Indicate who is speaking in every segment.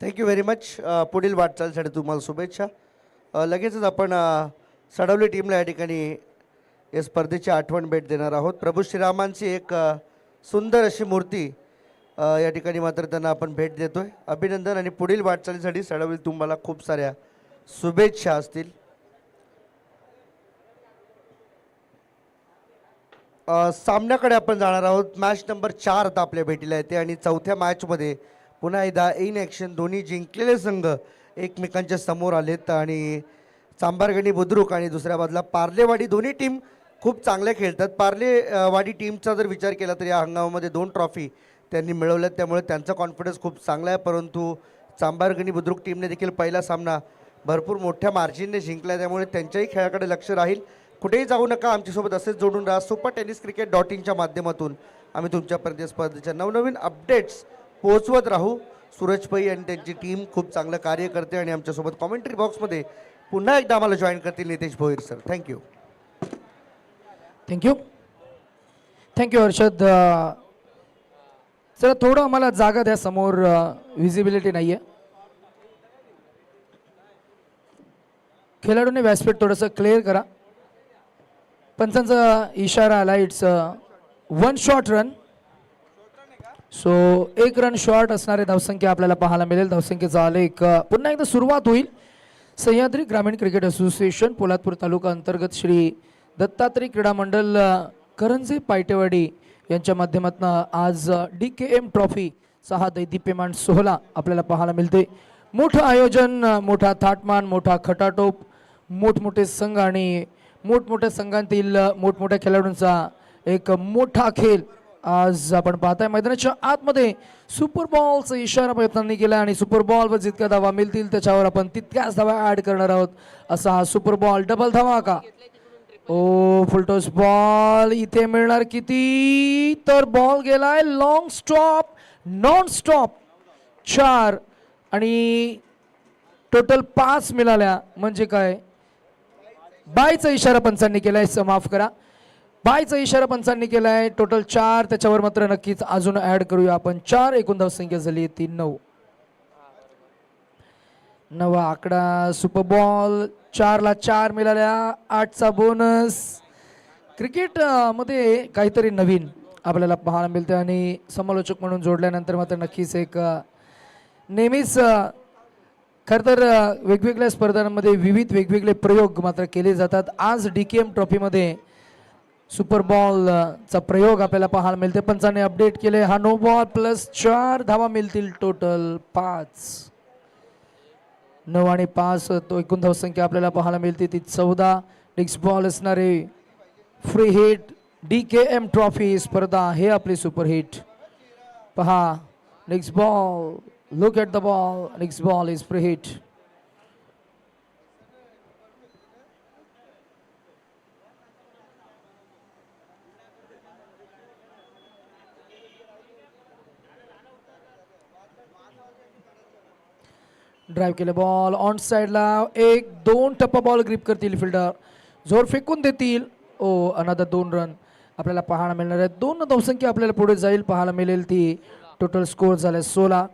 Speaker 1: Thank you very much. पुढील वाटचालीसाठी तुम्हाला शुभेच्छा. लगेचच आपण सडवली टीमला या ठिकाणी या स्पर्धेची आठवण भेट देणार आहोत. प्रभू श्रीरामांची एक सुंदर अशी मूर्ती या ठिकाणी मात्र त्यांना आपण भेट देतोय. अभिनंदन आणि पुढील वाटचालीसाठी सडवली तुम्हाला खूप साऱ्या शुभेच्छा असतील. सामन्याकडे आपण जाणार आहोत. मॅच नंबर 4 आता आपल्या भेटीला येते आणि चौथ्या मॅचमध्ये पुन्हा एकदा इन ॲक्शन दोन्ही जिंकलेले संघ एकमेकांच्या समोर आलेत आणि चांभारगणी बुद्रुक आणि दुसऱ्या बाजूला पार्लेवाडी दोन्ही टीम खूप चांगल्या खेळतात. पार्लेवाडी टीमचा जर विचार केला तर या हंगामामध्ये 2 ट्रॉफी त्यांनी मिळवल्यात, त्यामुळे त्यांचा कॉन्फिडन्स खूप चांगला आहे. परंतु चांभारगणी बुद्रुक टीमने देखील पहिला सामना भरपूर मोठ्या मार्जिनने जिंकला, त्यामुळे त्यांच्याही खेळाकडे लक्ष राहील. कुठेही जाऊ नका, आमच्यासोबत असेच जोडून राहा. supertenniscricket.in माध्यमातून आम्ही तुमच्यापर्यंत स्पर्धेच्या नवनवीन अपडेट्स पोहोचवत राहू. सूरज पै आणि त्यांची टीम खूप चांगलं कार्य करते आणि आमच्यासोबत कॉमेंट्री बॉक्समध्ये पुन्हा एकदा आम्हाला जॉईन करतील Nitesh Bhoir sir. Thank you.
Speaker 2: Thank you thank you Harshad. चला थोडं आम्हाला जागा द्या, समोर व्हिजिबिलिटी नाही आहे. खेळाडूंनी व्यासपीठ थोडंसं क्लिअर करा. पंचांचा इशारा आला, it's 1 shot run. So 1 run short असणारे धावसंख्या आपल्याला पाहायला मिळेल. धावसंख्येचा आलेख पुन्हा एकदा सुरुवात होईल. सह्याद्री ग्रामीण क्रिकेट असोसिएशन पोलादपूर तालुका अंतर्गत श्री दत्तात्रय क्रीडा मंडळ करंजे पायटेवाडी यांच्या माध्यमातून आज DKM ट्रॉफीचा हा दैदिप्यमान सोहळा आपल्याला पाहायला मिळते. मोठं आयोजन, मोठा थाटमान, मोठा खटाटोप, मोठमोठे संघ आणि मोठमोठ्या संघांतील मोठमोठ्या खेळाडूंचा एक मोठा खेळ आज आपण पाहताय. मैदानाच्या आतमध्ये सुपर बॉलचा इशारा प्रयत्नांनी केला आणि सुपर बॉलवर जितक्या धावा मिळतील त्याच्यावर आपण तितक्याच धावा ॲड करणार आहोत. असा हा सुपर बॉल डबल धावा का? ओ फुलटॉस बॉल इथे मिळणार किती? तर बॉल गेलाय लॉंग स्टॉप, नॉन स्टॉप 4 आणि टोटल 5 मिळाल्या. म्हणजे काय? बायचा इशारा पंचांनी केलाय, माफ करा, बायचा इशारा पंचांनी केलाय. टोटल 4, त्याच्यावर मात्र नक्कीच अजून ऍड करूया आपण 4. एकूण धावसंख्या झाली 3-9. नवा आकडा सुपर बॉल 4 ला 4 मिळाल्या. 8चा बोनस. क्रिकेट मध्ये काहीतरी नवीन आपल्याला पाहायला मिळते आणि समालोचक म्हणून जोडल्यानंतर मात्र नक्कीच एक नेहमीच खरं तर वेगवेगळ्या स्पर्धांमध्ये विविध वेगवेगळे प्रयोग मात्र केले जातात. आज DKM ट्रॉफीमध्ये सुपर बॉलचा प्रयोग आपल्याला पाहायला मिळते. पंचाने अपडेट केले. हा नो बॉल प्लस 4 धावा मिळतील. टोटल 5. 9 आणि 5 तो एकूण धावसंख्या आपल्याला पाहायला मिळते ती 14. नेक्स्ट बॉल असणारे फ्री हिट DKM ट्रॉफी स्पर्धा हे आपले सुपर हिट पहा. Next ball, look at the ball. Next ball is free hit. Drive केले बॉल ऑन साइडला. 1-2 टप्पा बॉल ग्रिप करतील फिल्डर, जोर फेकून देतील. ओ अनदर 2 रन आपल्याला पाहायला मिळणार आहे. 2 धावसंख्या आपल्याला पुढे जाईल पाहायला मिळेल ती. टोटल स्कोर झाले 16.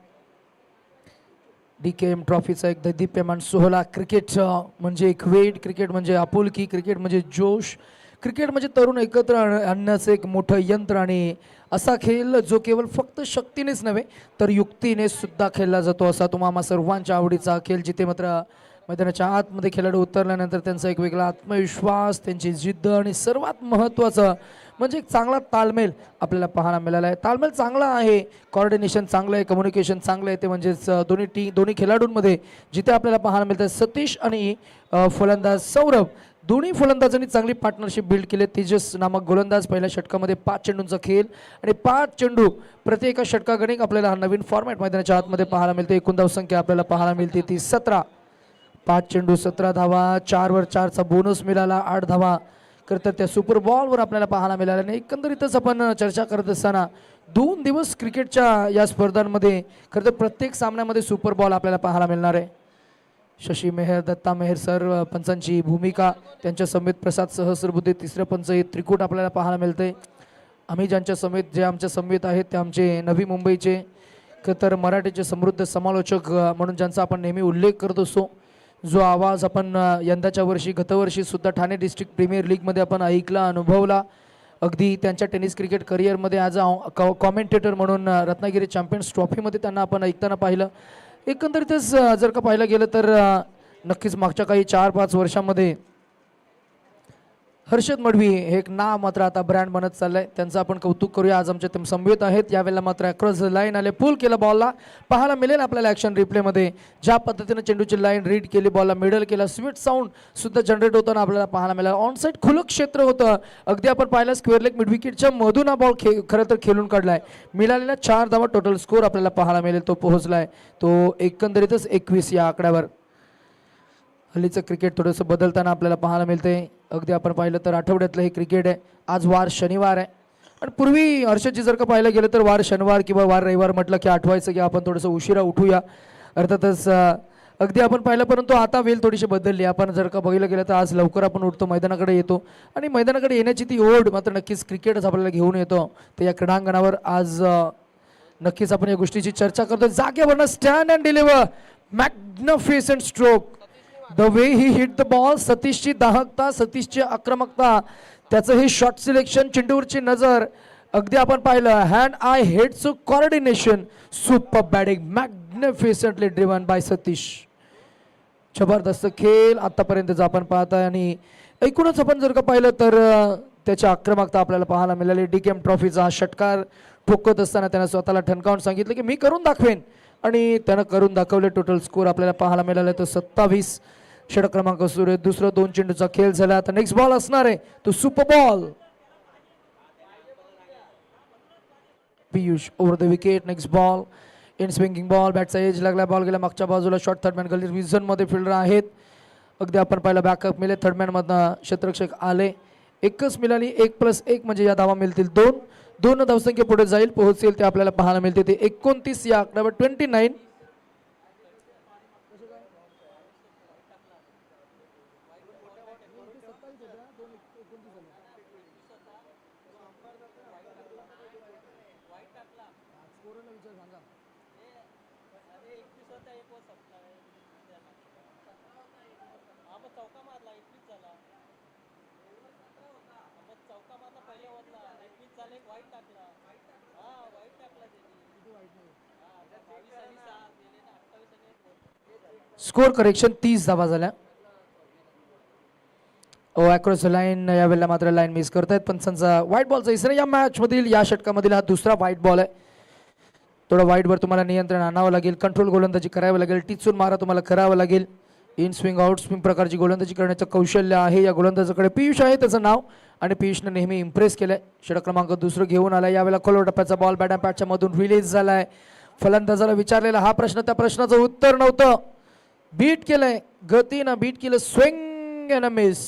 Speaker 2: DKM ट्रॉफीचा एक दैदिप्यमान सोहळा. क्रिकेट म्हणजे एक वेट, क्रिकेट म्हणजे आपुलकी, क्रिकेट म्हणजे जोश, क्रिकेट म्हणजे तरुण एकत्र आणण्याचं एक मोठं यंत्र आणि असा खेळ जो केवळ फक्त शक्तीनेच नव्हे तर युक्तीने सुद्धा खेळला जातो. असा तुम्हाला सर्वांच्या आवडीचा खेळ, जिथे मात्र मैदानाच्या आतमध्ये खेळाडू उतरल्यानंतर त्यांचा एक वेगळा आत्मविश्वास, त्यांची जिद्द आणि सर्वात महत्त्वाचं म्हणजे एक चांगला ताळमेळ आपल्याला पाहायला मिळाला आहे. ताळमेळ चांगला आहे, कॉर्डिनेशन चांगलं आहे, कम्युनिकेशन चांगलं आहे. ते म्हणजेच दोन्ही खेळाडूंमध्ये जिथे आपल्याला पाहायला मिळतं सतीश आणि फलंदाज सौरभ, दोन्ही फलंदाजांनी चांगली पार्टनरशिप बिल्ड केली. तेजस नामक गोलंदाज पहिल्या षटकामध्ये 5 चेंडूंचा खेळ आणि 5 चेंडू प्रति एका षटकागणिक आपल्याला हा नवीन फॉर्मॅट मैदानाच्या आतमध्ये पाहायला मिळते. एकूण धावसंख्या आपल्याला पाहायला मिळते ती 17. 5 चेंडू 17 धावा, 4 वर 4चा बोनस मिळाला, 8 धावा करतात त्या सुपर बॉलवर आपल्याला पाहायला मिळाला. आणि एकंदरीतच आपण चर्चा करत असताना 2 दिवस क्रिकेटच्या या स्पर्धांमध्ये खरं तर प्रत्येक सामन्यामध्ये सुपर बॉल आपल्याला पाहायला मिळणार आहे. शशी मेहर, दत्ता मेहर सर पंचांची भूमिका, त्यांच्या समेत प्रसाद सहस्रबुद्धे तिसरे पंच हे त्रिकूट आपल्याला पाहायला मिळते. आम्ही ज्यांच्या समेत जे आमच्या समेत आहेत ते आमचे नवी मुंबईचे तर मराठीचे समृद्ध समालोचक म्हणून ज्यांचा आपण नेहमी उल्लेख करत असतो, जो आवाज आपण यंदाच्या वर्षी गतवर्षी सुद्धा ठाणे डिस्ट्रिक्ट प्रीमियर लीगमध्ये आपण ऐकला, अनुभवला. अगदी त्यांच्या टेनिस क्रिकेट करिअरमध्ये ॲज अ कॉमेंटेटर म्हणून रत्नागिरी चॅम्पियन्स ट्रॉफीमध्ये त्यांना आपण ऐकताना पाहिलं. एकंदरीतच जर का पाहायला गेलं तर नक्कीच मागच्या काही 4-5 वर्षांमध्ये हर्षद मडवी हे एक नाव मात्र आता ब्रँड बनत चाललंय. त्यांचं आपण कौतुक करूया. आज आमच्या ते समवेत आहेत. यावेळेला मात्र अक्रॉस द लाईन आले, पुल केला बॉलला. पाहायला मिळेल आपल्याला ॲक्शन रिप्लेमध्ये ज्या पद्धतीने चेंडूची लाईन रीड केली, बॉलला मिडल केला, स्वीट साऊंड सुद्धा जनरेट होताना आपल्याला पाहायला मिळालं. ऑन साईड खुलं क्षेत्र होतं. अगदी आपण पाहिलं स्क्वेअर लेग मिड विकेटच्या मधून हा बॉल खरं तर खेळून काढलाय. मिळालेल्या 4 धावा टोटल स्कोर आपल्याला पाहायला मिळेल तो पोहोचलाय तो एकंदरीतच 21 या आकड्यावर. हल्लीचं क्रिकेट थोडंसं बदलताना आपल्याला पाहायला मिळते. अगदी आपण पाहिलं तर आठवड्यातलं हे क्रिकेट आहे. आज वार शनिवार आहे आणि पूर्वी हर्षदजी जर का पाहायला गेलं तर वार शनिवार किंवा वार रविवार म्हटलं की आठवायचं की आपण थोडंसं उशिरा उठूया. अर्थातच अगदी आपण पाहिलं, परंतु आता वेळ थोडीशी बदलली. आपण जर का बघायला गेलं तर आज लवकर आपण उठतो, मैदानाकडे येतो आणि मैदानाकडे येण्याची ती ओढ मात्र नक्कीच क्रिकेटच आपल्याला घेऊन येतो. तर या क्रीडांगणावर आज नक्कीच आपण या गोष्टीची चर्चा करतो. जागेवरनं stand and deliver, magnificent stroke, the way he hit the ball. सतीशची दाहकता, सतीशची आक्रमकता, त्याचं हे शॉट सिलेक्शन, चेंडूवरची नजर, अगदी आपण पाहिलं हँड आय हेडचं coordination, super batting, magnificently driven by Satish. जबरदस्त खेळ आतापर्यंतचा आपण पाहताय आणि एकूणच आपण जर का पाहिलं तर त्याची आक्रमकता आपल्याला पाहायला मिळाली. DKM ट्रॉफीचा हा षटकार ठोकत असताना त्यानं स्वतःला ठणकावून सांगितलं की मी करून दाखवेन आणि त्यानं करून दाखवले. टोटल स्कोर आपल्याला पाहायला मिळाला तो 27. षटक क्रमांक सुरू आहे. दुसरं 2 चेंडूचा खेळ झाला. आता नेक्स्ट बॉल असणार आहे तो super ball. Piyush over the wicket. Next ball in swinging ball, बॅटचा एज लागला, बॉल गेला मागच्या बाजूला. शॉर्ट थर्डमॅन गली विजन मध्ये फिल्डर आहेत. अगदी आपण पाहिलं बॅकअप मिळेल. थर्डमॅन मधनं क्षेत्ररक्षक आले. एकच मिळाली. 1+1 म्हणजे या धावा मिळतील 2 धावसंख्या पुढे जाईल, पोहोचेल ते आपल्याला पाहायला मिळते. ते 29 या आकड्यावर 29. स्कोर करेक्शन 30 धावा झाल्या. अक्रॉस लाईन यावेळेला मात्र लाईन मिस करतायत पंचांचा व्हाईट बॉलचा इशारा. या मॅच मधील या षटकामधील हा दुसरा व्हाईट बॉल आहे. थोडं व्हाईटवर तुम्हाला नियंत्रण आणावं लागेल, कंट्रोल गोलंदाजी करावी लागेल, टिचून मारा तुम्हाला करावं लागेल. इन स्विंग आउट स्विंग प्रकारची गोलंदाजी करण्याचं कौशल्य आहे या गोलंदाजाकडे. पियुष आहे त्याचं नाव आणि पियुषनं नेहमी इम्प्रेस केलंय. षटक क्रमांक 2 घेऊन आलाय. यावेळेला खोल टप्प्याचा बॉल बॅट पॅटच्या मधून रिलीज झालाय. फलंदाजाला विचारलेला हा प्रश्न, त्या प्रश्नाचं उत्तर नव्हतं. बीट केलंय, गतीनं बीट केलं. Swing and miss.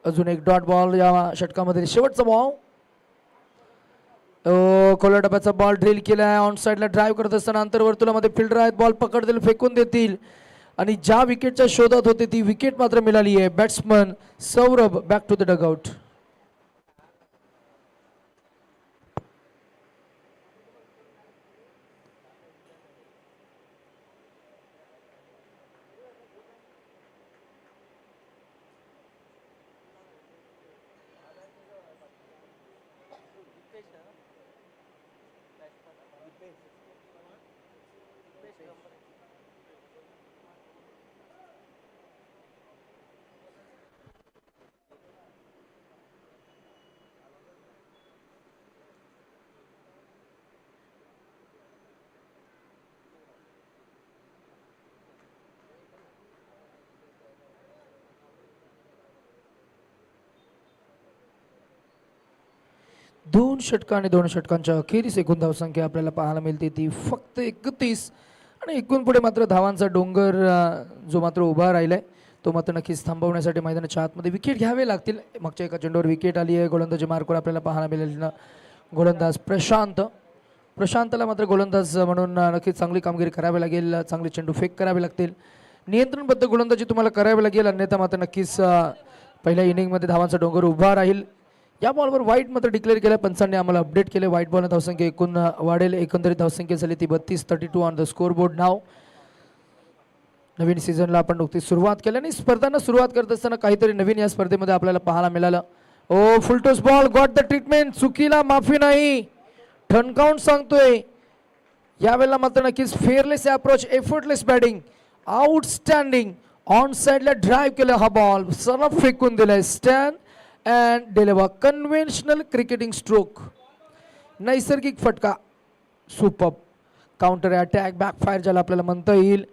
Speaker 2: अजून एक डॉट बॉल या षटकामध्ये. शेवटचा बॉल. खोल्या डब्याचा बॉल ड्रिल केलाय. ऑन साईडला ड्राईव्ह करत असताना अंतर्वर्तुळामध्ये फिल्डर आहेत. बॉल पकडतील, फेकून देतील आणि ज्या विकेटच्या शोधात होते ती विकेट मात्र मिळाली आहे. Batsman Saurabh back to the dugout. दोन षटक आणि 2 षटकांच्या अखेरीस एकूण धावसंख्या आपल्याला पाहायला मिळते ती फक्त 31 आणि एकूण पुढे मात्र धावांचा डोंगर जो मात्र उभा राहिलाय तो मात्र नक्कीच थांबवण्यासाठी मैदानाच्या आतमध्ये विकेट घ्यावे लागतील. मागच्या एका चेंडूवर विकेट आली आहे. गोलंदाजी मार्कवर आपल्याला पाहायला मिळेल गोलंदाज प्रशांतला मात्र गोलंदाज म्हणून नक्कीच चांगली कामगिरी करावी लागेल. चांगले चेंडू फेक करावे लागतील. नियंत्रणबद्ध गोलंदाजी तुम्हाला करावी लागेल, अन्यथा मात्र नक्कीच पहिल्या इनिंगमध्ये धावांचा डोंगर उभा राहील. या बॉलवर वाईट मात्र डिक्लेअर केलं, पंचांनी आम्हाला अपडेट केले. वाईट बॉलने धावसंख्या एकूण वाढेल, एकंदरीत धावसंख्या झाली ती 32 ऑन द स्कोर बोर्ड. नाव नवीन सीझनला आपण नुकतीच सुरुवात केली आणि स्पर्धांना सुरुवात करत असताना काहीतरी नवीन या स्पर्धेमध्ये आपल्याला पाहायला मिळालं. Oh full toss ball got the treatment, चुकीला माफी नाही, ठणकावून सांगतोय. यावेळेला मात्र नक्कीच fearless approach, effortless batting, outstanding. On साइडला ड्राईव्ह केलं, हा बॉल सरळ फेकून दिलाय. Stand and deliver, conventional cricketing stroke, नैसर्गिक फटका, सुपर काउंटर अटॅक, बॅकफायर ज्याला आपल्याला म्हणता येईल.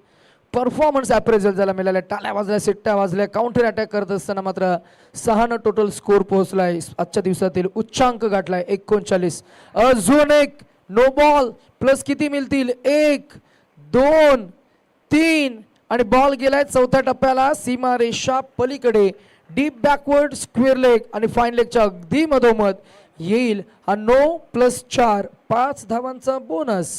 Speaker 2: परफॉर्मन्स अप्रेझल ज्याला मिळाल्या, टाळ्या वाजल्या, शिट्ट्या वाजल्या. काउंटर अटॅक करत असताना मात्र 6 टोटल स्कोर पोहोचलाय. आजच्या दिवसातील उच्चांक गाठलाय 39. अजून एक नो बॉल प्लस किती मिळतील, 1 2 3 आणि बॉल गेलाय चौथ्या टप्प्याला, सीमारेषा पलीकडे. डीप बॅकवर्ड स्क्वेअर लेग आणि फाईन लेगच्या अगदी मधोमध येईल हा 9+4 5 धावांचा बोनस.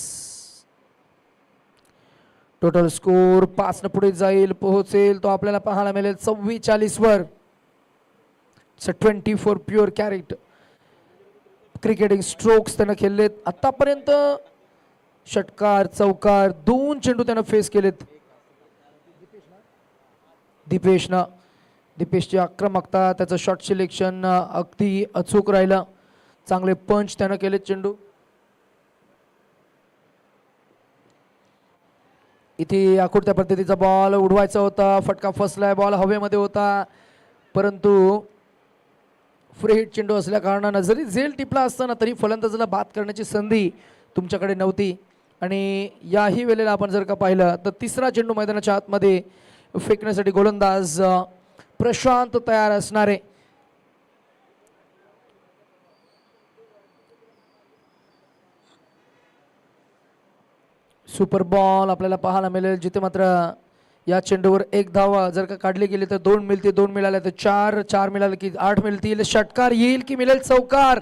Speaker 2: टोटल स्कोर 5 न पुढे जाईल, पोहोचेल तो आपल्याला पाहायला मिळेल 44 वर. 24 प्युअर कॅरेट क्रिकेटिंग स्ट्रोक्स त्यानं खेळलेत आतापर्यंत. षटकार, चौकार, 2 चेंडू त्यानं फेस केलेत. दीपेशची आक्रमकता, त्याचं शॉट सिलेक्शन अगदी अचूक राहिलं. चांगले पंच त्यानं केलेत चेंडू. इथे आखुडत्या पद्धतीचा बॉल उडवायचा होता, फटका फसलाय. बॉल हवेमध्ये होता परंतु फ्री हिट चेंडू असल्या कारणानं जरी झेल टिपला असताना तरी फलंदाजाला बाद करण्याची संधी तुमच्याकडे नव्हती. आणि याही वेळेला आपण जर का पाहिलं तर तिसरा चेंडू मैदानाच्या आतमध्ये फेकण्यासाठी गोलंदाज प्रशांत तयार असणारे. सुपर बॉल आपल्याला पाहायला मिळेल, जिथे मात्र या चेंडूवर 1 धाव जर का काढली गेली तर 2 मिळतील, 2 मिळाले तर 4 मिळाले की 8 मिळतील. षटकार येईल की मिळेल चौकार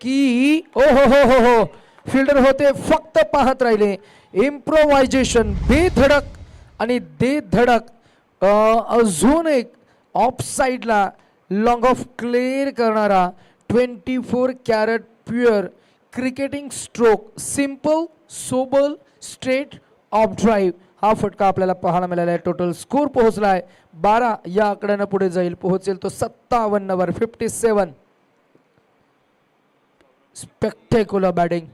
Speaker 2: की ओ हो फिल्डर होते फक्त पाहत राहिले. इम्प्रोवायझेशन, बेधडक आणि दे धडक. अजून एक ऑफ साइडला लॉंग ऑफ क्लिअर करणारा 24 carat pure cricketing stroke, simple sober straight off drive. हा फटका आपल्याला पाहायला मिळाला आहे. टोटल स्कोर पोहोचलाय 12, या आकड्यानं पुढे जाईल, पोहोचेल तो 57 वर. 57. स्पेक्टेक्युलर बॅटिंग,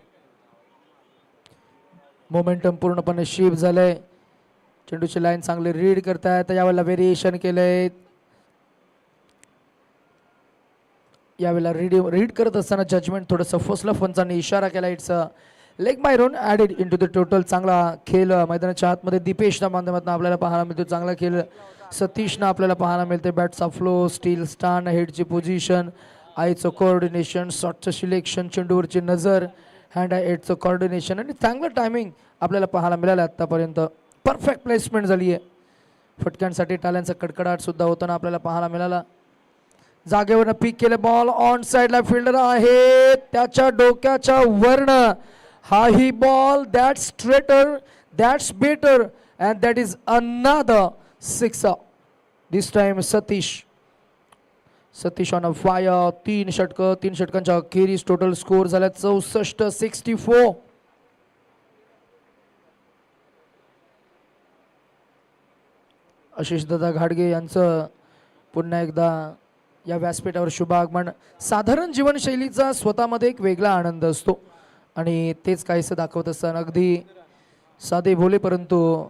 Speaker 2: मोमेंटम पूर्णपणे शिफ्ट झालंय. चेंडूची लाईन चांगली रीड करतायत. यावेळेला व्हेरिएशन केलंय. यावेळेला रीड करत असताना जजमेंट थोडंसं फसलं. पंचांनी इशारा केला, it's leg bye run added into the total. चांगला खेळ मैदानाच्या आतमध्ये दीपेशच्या माध्यमातून आपल्याला पाहायला मिळतो. चांगला खेळ सतीशनं आपल्याला पाहायला मिळते. बॅटचा फ्लो, स्टील स्टांड, हेडची पोझिशन, आईचं कोऑर्डिनेशन, शॉटचं सिलेक्शन, चेंडूवरची नजर, हँड हेडचं कोऑर्डिनेशन आणि चांगलं टायमिंग आपल्याला पाहायला मिळालं आत्तापर्यंत. परफेक्ट प्लेसमेंट झाली आहे. फटक्यांसाठी टाळ्यांचा कडकडाट सुद्धा होताना आपल्याला पाहायला मिळाला. जागेवरनं पिक केलं बॉल, ऑन साइडला फिल्डर आहे, त्याच्या डोक्याच्या वरनं हाही ball, that's straighter, that's better and that is another 6. This time Satish on a fire. 3 षटकांच्या अखेरीस टोटल स्कोर झाला 64, 64. आशिष दादा घाडगे यांचं पुन्हा एकदा या व्यासपीठावर शुभ आगमन. साधारण जीवनशैलीचा स्वतःमध्ये एक वेगळा आनंद असतो आणि तेच काहीसं दाखवत असताना अगदी साधे भोले, परंतु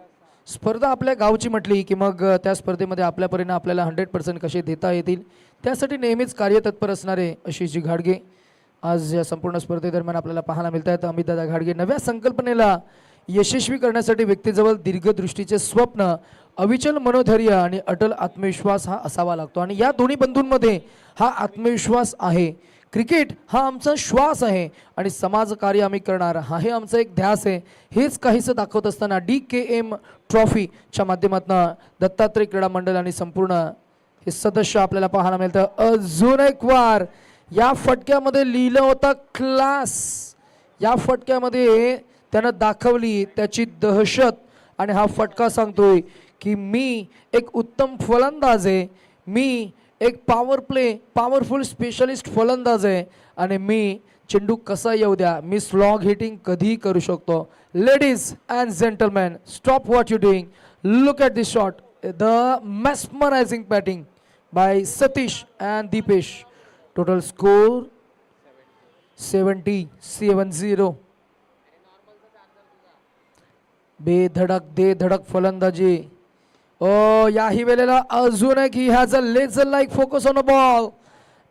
Speaker 2: स्पर्धा आपल्या गावची म्हटली की मग त्या स्पर्धेमध्ये आपल्या परीने आपल्याला 100% कसे देता येतील त्यासाठी नेहमीच कार्यतत्पर असणारे आशिषजी घाडगे आज या संपूर्ण स्पर्धेदरम्यान आपल्याला पाहायला मिळत आहेत. अमितदादा घाडगे नव्या संकल्पनेला यशस्वी करण्यासाठी व्यक्तीजवळ दीर्घदृष्टीचे स्वप्न, अविचल मनोधैर्य आणि अटल आत्मविश्वास हा असावा लागतो आणि या दोन्ही बंधूंमध्ये हा आत्मविश्वास आहे. क्रिकेट हा आमचा श्वास आहे आणि समाजकार्य आम्ही करणार हा हे आमचा एक ध्यास आहे. हेच काहीसं दाखवत असताना DKM ट्रॉफीच्या माध्यमातून दत्तात्रय क्रीडा मंडळ आणि संपूर्ण हे सदस्य आपल्याला पाहायला मिळतं. अजून एक वार या फटक्यामध्ये लिहिलं होतं क्लास. या फटक्यामध्ये त्यानं दाखवली त्याची दहशत आणि हा फटका सांगतोय की मी एक उत्तम फलंदाज आहे, मी एक पॉवरफुल स्पेशलिस्ट फलंदाज आहे आणि मी चेंडू कसा येऊ द्या, मी स्लॉग हिटिंग कधी करू शकतो. Ladies and gentleman, stop what you doing, look at this shot, the mesmerising batting by Satish and Deepesh. Total score 70. बेधडक फलंदाजी. याही वेळेला अजून एक he has a laser like focus on a ball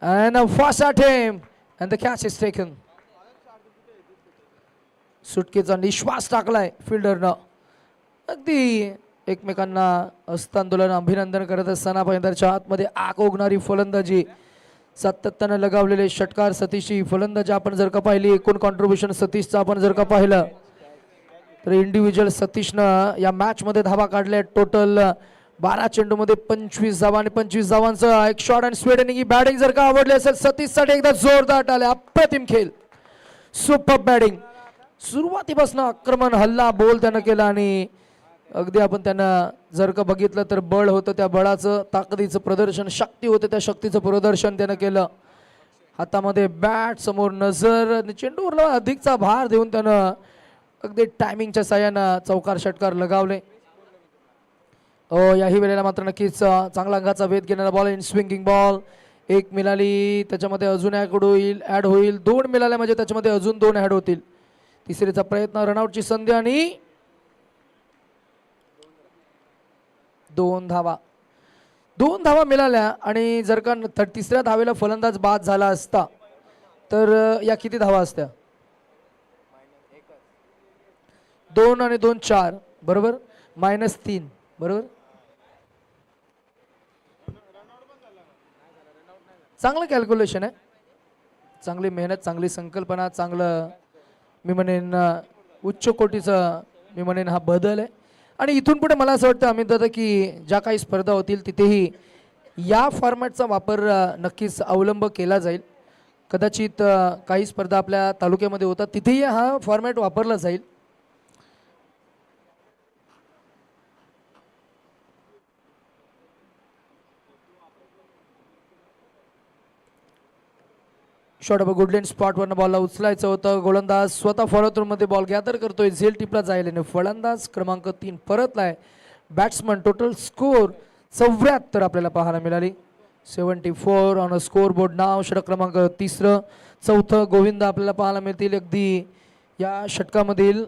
Speaker 2: and a fast attempt and the catch is taken. सुटकेचा निश्वास टाकलाय फिल्डरनं. अगदी एकमेकांना हस्तांदोलन अभिनंदन करत असताना पैंदरच्या आतमध्ये आग ओघणारी फलंदाजी, सातत्यानं लगावलेले षटकार सतीशची फलंदाजी आपण जर का पाहिली, एकूण कॉन्ट्रीब्युशन सतीशचं आपण जर का पाहिलं तर इंडिव्हिज्युअल सतीशनं या मॅच मध्ये धावा काढल्या. टोटल 12 चेंडूमध्ये 25 धावा आणि 25 धावांचा एक शॉट अँड स्वीड इनिंग. ही बॅटिंग जर का आवडली असेल सतीशसाठी एकदा जोरदार टाळ्या. अप्रतिम खेळ, सुपर बॅटिंग. सुरुवातीपासून आक्रमण हल्ला बोल त्यानं केला आणि अगदी आपण त्यांना जर का बघितलं तर बळ होतं, त्या बळाचं ताकदीचं प्रदर्शन, शक्ती होते त्या शक्तीचं प्रदर्शन त्यानं केलं. हातामध्ये बॅट, समोर नजर, चेंडूवरला अधिकचा भार देऊन त्यानं अगदी टायमिंगच्या साह्यानं चौकार षटकार लगावले. याही वेळेला मात्र नक्कीच चांगला अंगाचा वेध घेणारा बॉल, इन स्विंगिंग बॉल. एक मिळाली त्याच्यामध्ये अजून ॲड होईल 2 मिळाल्या म्हणजे त्याच्यामध्ये अजून 2 ॲड होतील. तिसरीचा प्रयत्न, रनआउटची संधी आणि 2 धावा मिळाल्या. आणि जर का तिसऱ्या धावेला फलंदाज बाद झाला असता तर या किती धावा असत्या? 2 आणि 2 4 बरोबर, -3 बरोबर. चांगलं कॅल्क्युलेशन आहे, चांगली मेहनत, चांगली संकल्पना, चांगलं मी म्हणेन उच्च कोटीचं मी म्हणेन हा बदल आहे. आणि इथून पुढे मला असं वाटतं अमित दादा की ज्या काही स्पर्धा होतील तिथेही या फॉर्मॅटचा वापर नक्कीच अवलंब केला जाईल. कदाचित काही स्पर्धा आपल्या तालुक्यामध्ये होतात तिथेही हा फॉर्मॅट वापरला जाईल. शॉट ऑफ गुडलेन स्पॉटवरनं बॉलला उचलायचं होतं. गोलंदाज स्वतः फॉलो थ्रू मध्ये बॉल गॅदर करतोय, झेल टिपला जायला. फलंदाज क्रमांक 3 परतलाय. बॅट्समन टोटल स्कोर 74 आपल्याला पाहायला मिळाली. 74 ऑन अ स्कोर बोर्ड नाव. षटक क्रमांक 3, 4थं गोविंद आपल्याला पाहायला मिळतील. अगदी या षटकामधील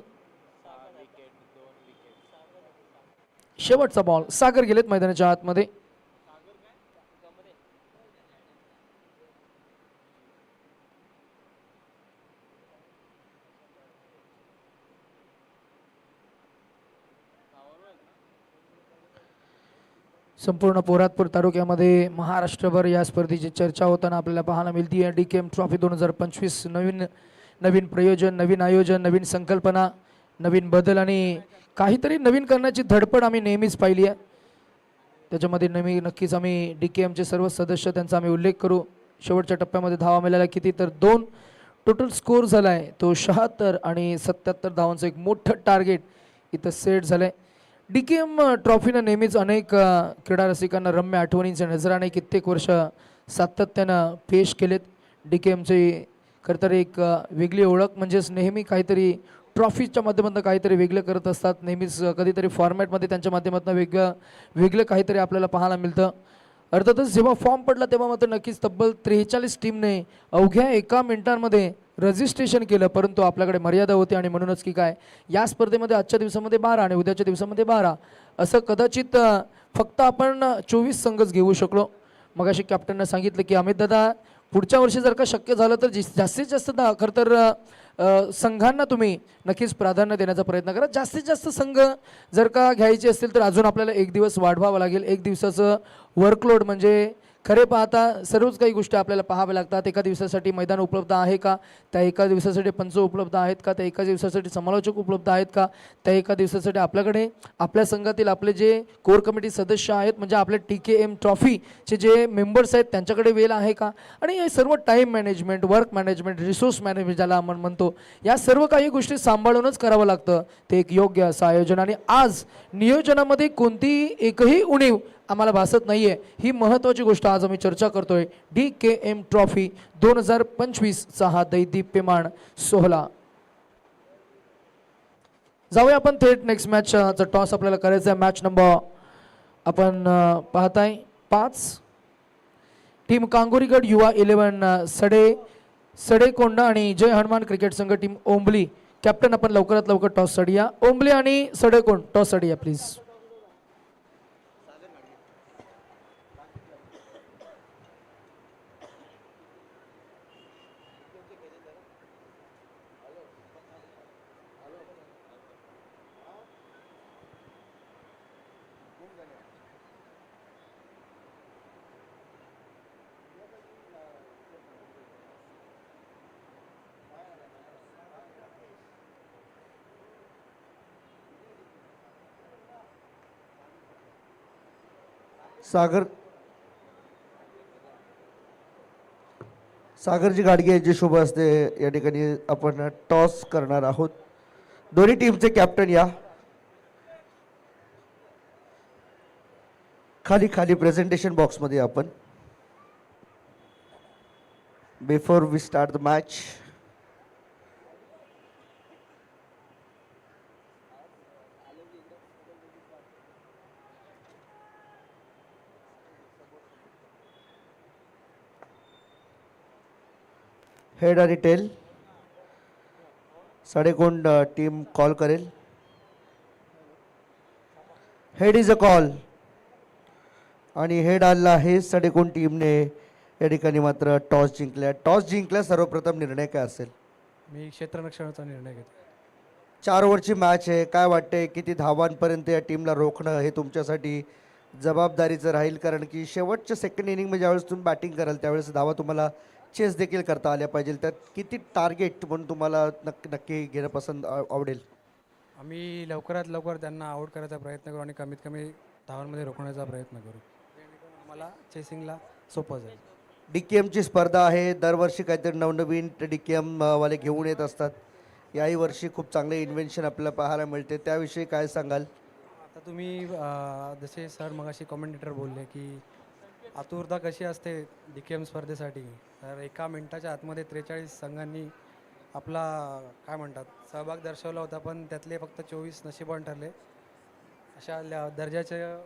Speaker 2: शेवटचा बॉल. सागर गेलेत मैदानाच्या आतमध्ये. संपूर्ण पोरातपूर तालुक्यामध्ये महाराष्ट्रभर या स्पर्धेची चर्चा होताना आपल्याला पाहायला मिळते आहे. DKM ट्रॉफी 2025 नवीन प्रयोजन, नवीन आयोजन, नवीन संकल्पना, नवीन बदल आणि काहीतरी नवीन करण्याची धडपड आम्ही नेहमीच पाहिली आहे. त्याच्यामध्ये नक्कीच आम्ही DKMचे सर्व सदस्य त्यांचा आम्ही उल्लेख करू. शेवटच्या टप्प्यामध्ये धावा मिळाल्या किती तर 2. टोटल स्कोर झाला आहे तो 76 आणि 77 धावांचं एक मोठं टार्गेट इथं सेट झालं आहे. DKM ट्रॉफीनं नेहमीच अनेक क्रीडा रसिकांना रम्य आठवणींच्या नजराने कित्येक वर्ष सातत्यानं पेश केलेत. DKMचे खरं तर एक वेगळी ओळख म्हणजेच नेहमी काहीतरी ट्रॉफीच्या माध्यमातून काहीतरी वेगळं करत असतात. नेहमीच कधीतरी फॉर्मॅटमध्ये त्यांच्या माध्यमातून वेगळं काहीतरी आपल्याला पाहायला मिळतं. अर्थातच जेव्हा फॉर्म पडला तेव्हा मात्र नक्कीच तब्बल 43 टीमने अवघ्या 1 मिनिटांमध्ये रजिस्ट्रेशन केलं. परंतु आपल्याकडे मर्यादा होती आणि म्हणूनच की काय या स्पर्धेमध्ये आजच्या दिवसामध्ये 12 आणि उद्याच्या दिवसामध्ये 12 असं कदाचित फक्त आपण 24 संघच घेऊ शकलो. मगाशी कॅप्टननं सांगितलं की अमित दादा पुढच्या वर्षी जर का शक्य झालं तर जास्तीत जास्त खरं तर संघांना तुम्ही नक्कीच प्राधान्य देण्याचा प्रयत्न करा. जास्तीत जास्त संघ जर का घ्यायचे असतील तर अजून आपल्याला 1 दिवस वाढवावा लागेल. 1 दिवसाचं वर्कलोड म्हणजे खरे पाहता सर्वच काही गोष्टी आपल्याला पाहाव्या लागतात. एका दिवसासाठी मैदान उपलब्ध आहे का, त्या एका दिवसासाठी पंच उपलब्ध आहेत का, त्या एका दिवसासाठी समालोचक उपलब्ध आहेत का, त्या एका दिवसासाठी आपल्याकडे आपल्या संघातील आपले जे कोर कमिटी सदस्य आहेत म्हणजे आपले TKM ट्रॉफीचे जे मेंबर्स आहेत त्यांच्याकडे वेळ आहे का. आणि हे सर्व time management, work management, resource management ज्याला आपण म्हणतो या सर्व काही गोष्टी सांभाळूनच करावं लागतं. ते एक योग्य असं आयोजन आणि आज नियोजनामध्ये कोणती एकही उणीव आम्हाला भासत नाहीये. ही महत्त्वाची गोष्ट आज आम्ही चर्चा करतोय. DKM ट्रॉफी 2025चा हा दैदिप्यमान सोहळा. जाऊया आपण थेट नेक्स्ट मॅचचा टॉस आपल्याला करायचा आहे. मॅच नंबर आपण पाहताय 5. टीम कांगोरीगड युवा 11 सडेकोंडा आणि जय हनुमान क्रिकेट संघ टीम ओंबली. कॅप्टन आपण लवकरात लवकर टॉस साठी या. ओंबली आणि सडेकोंड टॉस साठी या प्लीज.
Speaker 1: सागरजी गाडगे यांची शुभ असते. या ठिकाणी आपण टॉस करणार आहोत. दोन्ही टीमचे कॅप्टन या खाली खाली प्रेझेंटेशन बॉक्समध्ये. आपण before we start the match head आणि टेल सडेकोंड टीम कॉल करेल. हेड इज अ कॉल आणि हेड आला आहे सडेकोंड टीमने. या ठिकाणी मात्र टॉस जिंकल्या. सर्वप्रथम निर्णय काय असेल?
Speaker 3: मी क्षेत्ररक्षणाचा निर्णय घेतो.
Speaker 1: 4 ओव्हरची मॅच आहे. काय वाटतंय किती धावांपर्यंत या टीमला रोखणं हे तुमच्यासाठी जबाबदारीचं राहील? कारण की शेवटच्या सेकंड इनिंगमध्ये ज्यावेळेस तुम्ही बॅटिंग कराल त्यावेळेस धावा तुम्हाला चेस देखील करता आल्या पाहिजे. त्यात किती टार्गेट म्हणून तुम्हाला नक्की घेणं पसंत आवडेल?
Speaker 3: आम्ही लवकरात लवकर त्यांना आउट करायचा प्रयत्न करू आणि कमीत कमी धावांमध्ये रोखण्याचा प्रयत्न करू. आम्हाला चेसिंगला सोपं जाईल.
Speaker 1: DKMची स्पर्धा आहे. दरवर्षी काहीतरी नवनवीन DKM वाले घेऊन येत असतात. याही वर्षी खूप चांगले इन्व्हेन्शन आपल्याला पाहायला मिळते. त्याविषयी काय सांगाल?
Speaker 3: आता तुम्ही जसे सर मगाशी कॉमेंटेटर बोलले की आतुरता कशी असते DKM स्पर्धेसाठी, तर एका मिनिटाच्या आतमध्ये 43 संघांनी आपला काय म्हणतात सहभाग दर्शवला होता, पण त्यातले फक्त 24 नशिबान ठरले. अशा दर्जाचं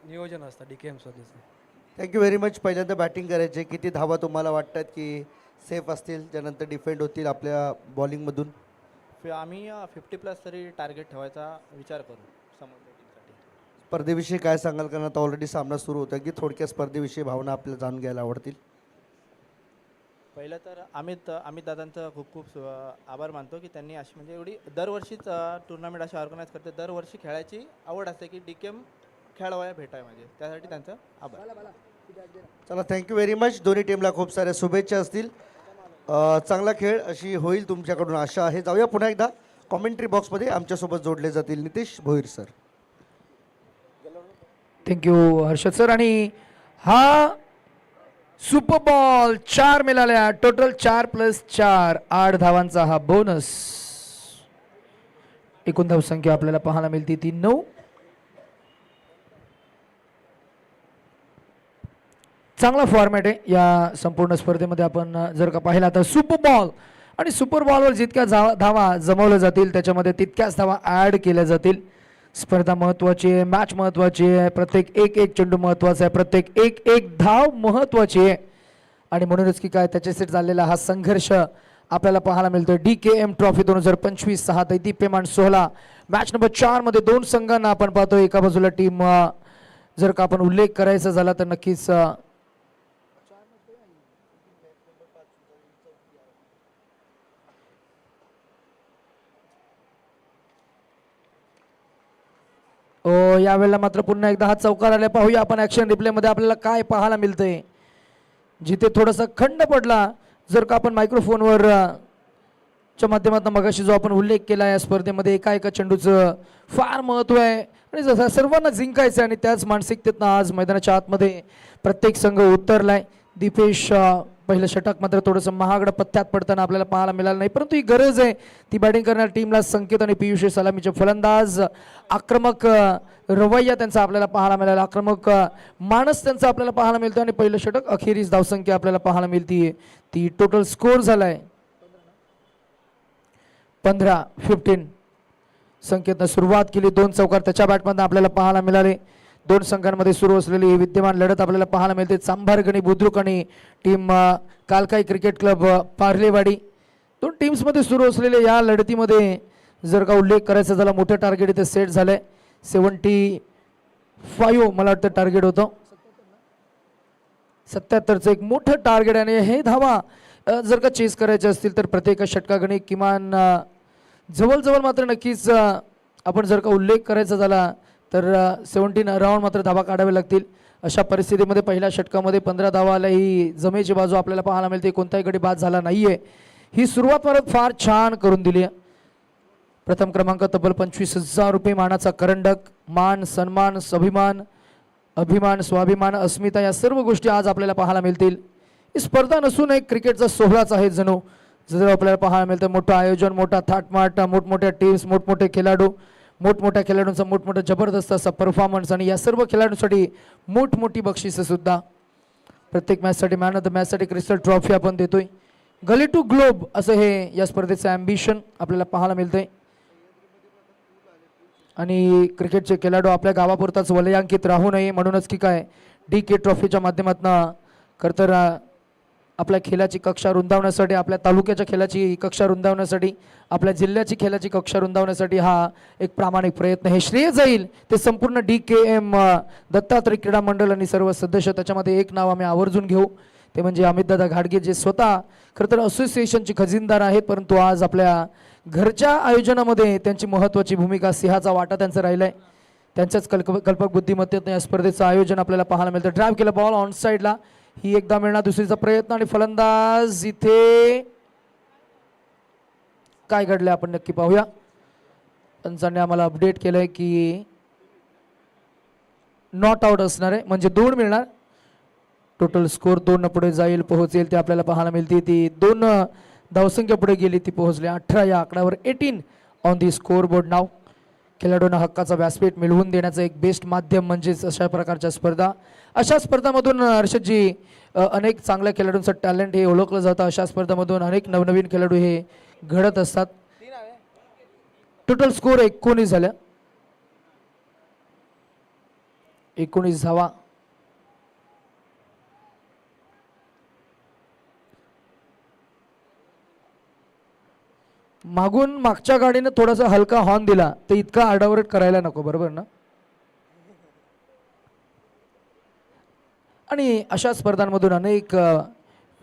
Speaker 3: नियोजन असतं DKM स्पर्धेचं.
Speaker 1: Thank you very much. पहिल्यांदा बॅटिंग करायचे. किती धावा तुम्हाला वाटतात की सेफ असतील, त्यानंतर डिफेंड होतील आपल्या बॉलिंगमधून?
Speaker 4: आम्ही 50+ तरी टार्गेट ठेवायचा विचार करू समोर बॅटिंगसाठी.
Speaker 1: स्पर्धेविषयी काय सांगाल? कारण आता ऑलरेडी सामना सुरू होता की थोडक्या स्पर्धेविषयी भावना आपल्याला जाणून घ्यायला आवडतील.
Speaker 4: पहिलं तर अमित दादांचं खूप खूप आभार मानतो की त्यांनी अशी म्हणजे एवढी दरवर्षीच टुर्नामेंट अशी ऑर्गनाईज करते. दरवर्षी खेळायची आवड असते की DKM खेळवायला भेटाय म्हणजे त्यासाठी त्यांचं आभार.
Speaker 1: चला थँक्यू व्हेरी मच. दोन्ही टीमला खूप साऱ्या शुभेच्छा असतील. चांगला खेळ अशी होईल तुमच्याकडून आशा आहे. जाऊया पुन्हा एकदा कॉमेंट्री बॉक्समध्ये. आमच्यासोबत जोडले जातील Nitesh Bhoir sir.
Speaker 2: Thank you Harshad sir. आणि हा सुपर बॉल 4 मिळाल्या. टोटल 4+4 8 धावांचा हा बोनस. एकूण धावसंख्या आपल्याला पाहायला मिळते ती 9. चांगला फॉर्मॅट आहे या संपूर्ण स्पर्धेमध्ये. आपण जर का पाहिला तर सुपर बॉल आणि सुपर बॉलवर जितक्या धावा जमवल्या जातील त्याच्यामध्ये तितक्याच धावा ॲड केल्या जातील. स्पर्धा महत्त्वाची आहे, मॅच महत्त्वाची आहे, प्रत्येक एक चेंडू महत्त्वाचा आहे, प्रत्येक एक धाव महत्त्वाची आहे. आणि म्हणूनच की काय त्याच्यासाठी चाललेला हा संघर्ष आपल्याला पाहायला मिळतो. DKM ट्रॉफी 2025 हा दैदिप्यमान सोहळा. मॅच नंबर 4 मध्ये 2 संघांना आपण पाहतो. एका बाजूला टीम जर का आपण उल्लेख करायचा झाला तर नक्कीच यावेळेला मात्र पुन्हा एकदा हा चौकार आला. पाहूया आपण ॲक्शन रिप्लेमध्ये आपल्याला काय पाहायला मिळतंय. जिथे थोडासा खंड पडला, जर का आपण मायक्रोफोनवर च्या माध्यमातून मगाशी जो आपण उल्लेख केला या स्पर्धेमध्ये एका चेंडूचं फार महत्त्व आहे आणि जसं सर्वांना जिंकायचं आहे आणि त्याच मानसिकतेतनं आज मैदानाच्या आतमध्ये प्रत्येक संघ उतरलाय. दीपेश पहिलं षटक मात्र थोडंसं महागडं पत्त्यात पडताना आपल्याला पाहायला मिळालं नाही, परंतु ही गरज आहे ती बॅटिंग करणाऱ्या टीमला. संकेत आणि पियुष सलामीचे फलंदाज, आक्रमक रवैया त्यांचा आपल्याला पाहायला मिळाला, आक्रमक मानस त्यांचा आपल्याला पाहायला मिळतो आणि पहिलं षटक अखेरीस धावसंख्या आपल्याला पाहायला मिळते. ती टोटल स्कोर झालाय 15-15. संकेतनं सुरुवात केली, 2 चौकार त्याच्या बॅटमधून आपल्याला पाहायला मिळाले. 2 संघांमध्ये सुरू असलेली ही विद्यमान लढत आपल्याला पाहायला मिळते. चांभारगणी बुद्रुक आणि टीम कालकाई क्रिकेट क्लब पार्लेवाडी, 2 टीम्समध्ये सुरू असलेल्या या लढतीमध्ये जर का उल्लेख करायचा झाला, मोठं टार्गेट इथे सेट झालंय. 75 मला वाटतं टार्गेट होतं, 77चं एक मोठं टार्गेट. आणि हे धावा जर का चेस करायचे असतील तर प्रत्येक षटकागणी किमान जवळजवळ मात्र नक्कीच आपण जर का उल्लेख करायचा झाला तर 17 अराउंड मात्र धावा काढावे लागतील. अशा परिस्थितीमध्ये पहिल्या षटकामध्ये 15 धावा आल्या, ही जमेची बाजू आपल्याला पाहायला मिळते. कोणताही गडी बाद झाला नाहीये. ही सुरुवात मात्र फार छान करून दिली आहे. प्रथम क्रमांक तब्बल 25,000 रुपये मानाचा करंडक, मान सन्मान स्वाभिमान, अभिमान स्वाभिमान अस्मिता या सर्व गोष्टी आज आपल्याला पाहायला मिळतील. ही स्पर्धा नसून एक क्रिकेटचा सोहळाच आहे जणू, जर आपल्याला पाहायला मिळतं. मोठं आयोजन, मोठा थाटमाट, मोठमोठ्या टीम्स, मोठमोठे खेळाडू, मोठमोठ्या खेळाडूंचा मोठमोठा जबरदस्त असा परफॉर्मन्स आणि या सर्व खेळाडूंसाठी मोठमोठी बक्षिसं सुद्धा. प्रत्येक मॅचसाठी मॅन ऑफ द मॅचसाठी क्रिस्टल ट्रॉफी आपण देतोय. गली टू ग्लोब असं हे या स्पर्धेचं ॲम्बिशन आपल्याला पाहायला मिळतंय. आणि क्रिकेटचे खेळाडू आपल्या गावापुरताच वलयांकित राहू नये म्हणूनच की काय DK ट्रॉफीच्या माध्यमातून खरंतर आपल्या खेळाची कक्षा रुंदावण्यासाठी, आपल्या तालुक्याच्या खेळाची कक्षा रुंदावण्यासाठी, आपल्या जिल्ह्याची खेळाची कक्षा रुंदावण्यासाठी हा एक प्रामाणिक प्रयत्न. हे श्रेय जाईल ते संपूर्ण DKM दत्तात्रय क्रीडा मंडळ आणि सर्व सदस्य. त्याच्यामध्ये एक नाव आम्ही आवर्जून घेऊ, ते म्हणजे अमितदादा घाडगे, जे स्वतः खरंतर असोसिएशनचे खजिनदार आहेत, परंतु आज आपल्या घरच्या आयोजनामध्ये त्यांची महत्त्वाची भूमिका, सिंहाचा वाटा त्यांचा राहिला आहे. त्यांच्याच कल्पक बुद्धिमत्तेतून या स्पर्धेचं आयोजन आपल्याला पाहायला मिळतं. ड्राईव्ह केला बॉल ऑन साईडला, ही एकदा मिळणार, दुसरीचा प्रयत्न आणि फलंदाज. इथे काय घडलं आपण नक्की पाहूया. पंचांनी आम्हाला अपडेट केलंय की नॉट आउट असणार आहे, म्हणजे 2 मिळणार. टोटल स्कोर 2 पुढे जाईल, पोहोचेल ते आपल्याला पाहायला मिळते. ती 2 धावसंख्या पुढे गेली, ती पोहोचली 18 या आकड्यावर. 18 ऑन दी स्कोर बोर्ड नाव. खेळाडूंना हक्काचा व्यासपीठ मिळवून देण्याचं एक बेस्ट माध्यम म्हणजेच अशा प्रकारच्या स्पर्धा. अशा स्पर्धामधून हर्षदजी अनेक चांगल्या खेळाडूंचं टॅलेंट हे ओळखलं जातं. अशा स्पर्धामधून अनेक नवनवीन खेळाडू हे घडत असतात. टोटल स्कोर 19 झाल्या, 19 धावा. मागून मागच्या गाडीने थोडासा हलका हॉर्न दिला तर इतका आरडाओरड करायला नको, बरोबर ना. आणि अशा स्पर्धांमधून अनेक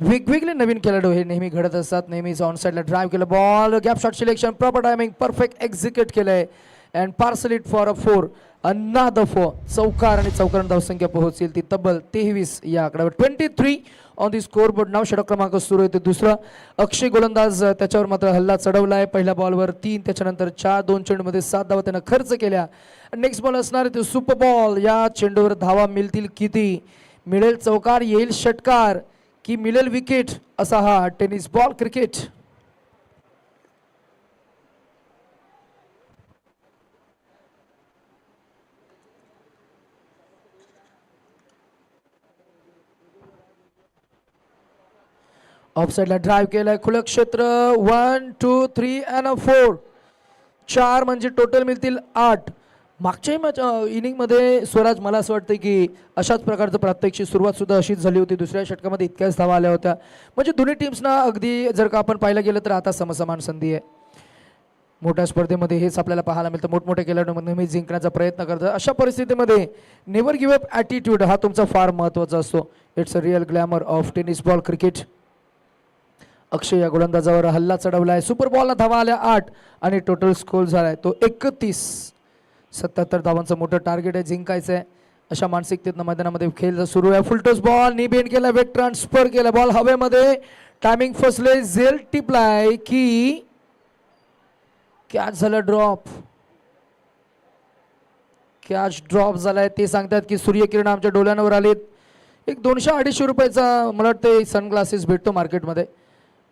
Speaker 2: वेगवेगळे नवीन खेळाडू हे नेहमी घडत असतात. नेहमीच ऑन साईडला ड्राईव्ह केलं, ball gap shot selection, proper timing, perfect execute केलंय and parcel it for a 4 another 4. चौकार आणि चौकार धावसंख्या पोहोचेल ती तब्बल 23 या आकड्यावर. 23 ऑन दी स्कोर बोर्ड नाव. षटक क्रमांक सुरू होते दुसरा. अक्षय गोलंदाज, त्याच्यावर मात्र हल्ला चढवलाय. पहिल्या बॉलवर 3, त्याच्यानंतर 4, 2 चेंडूमध्ये 7 धावा त्यानं खर्च केल्या. नेक्स्ट बॉल असणार आहे ते सुपर बॉल. या चेंडूवर धावा मिळतील किती? मिळेल चौकार, येईल षटकार की मिळेल विकेट? असा हा टेनिस बॉल क्रिकेट. ऑफ साईडला ड्राईव्ह केलाय, खुलं क्षेत्र. 1 2 3 अँड 4. 4 म्हणजे टोटल मिळतील 8. मागच्याही मॅच इनिंगमध्ये स्वराज, मला असं वाटतं की अशाच प्रकारचं प्रात्यक्षिक सुरुवात सुद्धा अशीच झाली होती. दुसऱ्या षटकामध्ये इतक्याच धावा आल्या होत्या. म्हणजे दोन्ही टीम्सना अगदी जर का आपण पाहायला गेलं तर आता समसमान संधी आहे. मोठ्या स्पर्धेमध्ये हेच आपल्याला पाहायला मिळतं. मोठमोठ्या खेळाडू नेहमी जिंकण्याचा प्रयत्न करतात. अशा परिस्थितीमध्ये नेव्हर गिव्ह अप ॲटिट्यूड हा तुमचा फार महत्त्वाचा असतो. It's a real glamour of tennis ball cricket. Akshay या गोलंदाजावर हल्ला चढवलाय. सुपर बॉलला धावा आल्या 8 आणि टोटल स्कोर झालाय तो 31. 77 धावांचं मोठं टार्गेट आहे, जिंकायचं आहे. अशा मानसिकतेतनं मैदानामध्ये खेळ सुरू आहे. फुलटॉस बॉल, नी बेंड केला, वेट ट्रान्सफर केला, बॉल हवेमध्ये, टायमिंग फसले, झेल टिपलाय की कॅच झालं ड्रॉप. कॅच ड्रॉप झालाय. ते सांगतात की सूर्यकिरण आमच्या डोळ्यांवर आलीत. एक 200-250 रुपयाचा मला वाटतं सनग्लासेस भेटतो मार्केटमध्ये.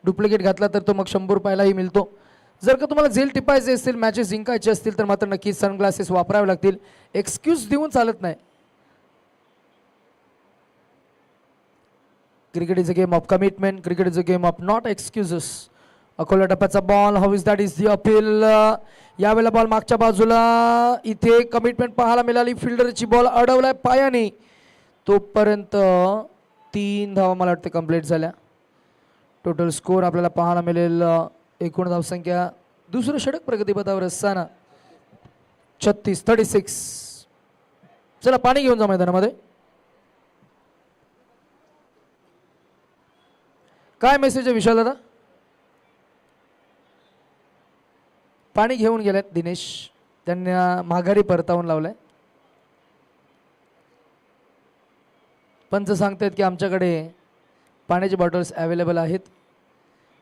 Speaker 2: डुप्लिकेट घातला तर तो मग 100 रुपयालाही मिळतो. जर का तुम्हाला झेल टिपायचे असतील, मॅचेस जिंकायचे असतील तर मात्र नक्कीच सनग्लासेस वापरावे लागतील. एक्सक्यूज देऊन चालत नाही. Cricket is a game of commitment, cricket is a game of not excuses. Akola टप्प्याचा ball, how is that is the appeal. यावेळेला बॉल मागच्या बाजूला, इथे कमिटमेंट पाहायला मिळाली. फिल्डरची बॉल अडवलाय पायाने. तोपर्यंत 3 धावा मला वाटतं कंप्लीट झाल्या. टोटल स्कोर आपल्याला पाहायला मिळेल एकूण धावसंख्या दुसरं षटक प्रगतीपथावर असताना 36. चला पाणी घेऊन जा मैदानामध्ये. काय मेसेज आहे विशाल दादा? पाणी घेऊन गेलेत दिनेश, त्यांना माघारी परतावून लावलंय. पंच सांगतायत की आमच्याकडे पाण्याची बॉटल्स अवेलेबल आहेत.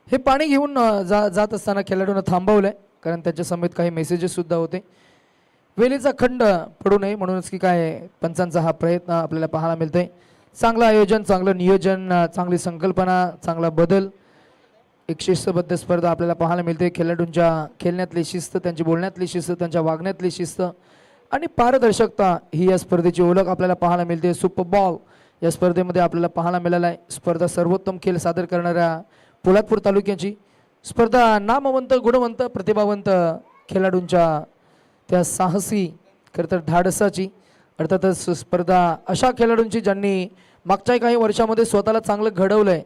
Speaker 2: हे पाणी घेऊन जात असताना खेळाडूंना थांबवलंय, कारण त्याच्या समेत काही मेसेजेस सुद्धा होते. वेलीचा खंड पडू नये म्हणूनच की काय पंचांचा हा प्रयत्न आपल्याला पाहायला मिळतोय. चांगलं आयोजन, चांगलं नियोजन, चांगली संकल्पना, चांगला बदल, एक शिस्तबद्ध स्पर्धा आपल्याला पाहायला मिळते. खेळाडूंच्या खेळण्यातली शिस्त, त्यांची बोलण्यातली शिस्त, त्यांच्या वागण्यातली शिस्त आणि पारदर्शकता ही या स्पर्धेची ओळख आपल्याला पाहायला मिळते. सुपर बॉल या स्पर्धेमध्ये आपल्याला पाहायला मिळाला आहे. स्पर्धा सर्वोत्तम खेळ सादर करणाऱ्या पोलादपूर तालुक्याची स्पर्धा नामवंत, गुणवंत, प्रतिभावंत खेळाडूंच्या त्या साहसी खरं तर धाडसाची, अर्थातच स्पर्धा अशा खेळाडूंची ज्यांनी मागच्या काही वर्षामध्ये स्वतःला चांगलं घडवलं आहे,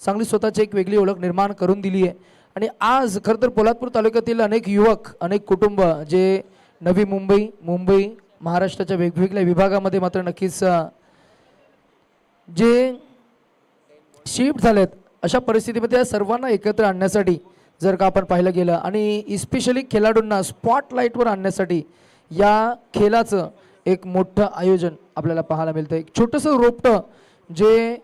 Speaker 2: चांगली स्वतःची एक वेगळी ओळख निर्माण करून दिली आहे. आणि आज खरं तर पोलादपूर तालुक्यातील अनेक युवक, अनेक कुटुंब जे नवी मुंबई महाराष्ट्राच्या वेगवेगळ्या विभागामध्ये मात्र नक्कीच जे शिफ्ट झालेत, अशा परिस्थितीमध्ये या सर्वांना एकत्र आणण्यासाठी जर का आपण पाहिलं गेलं आणि इस्पेशली खेळाडूंना स्पॉटलाईटवर आणण्यासाठी या खेळाचं एक मोठं आयोजन आपल्याला पाहायला मिळतं. एक छोटंसं रोपटं जे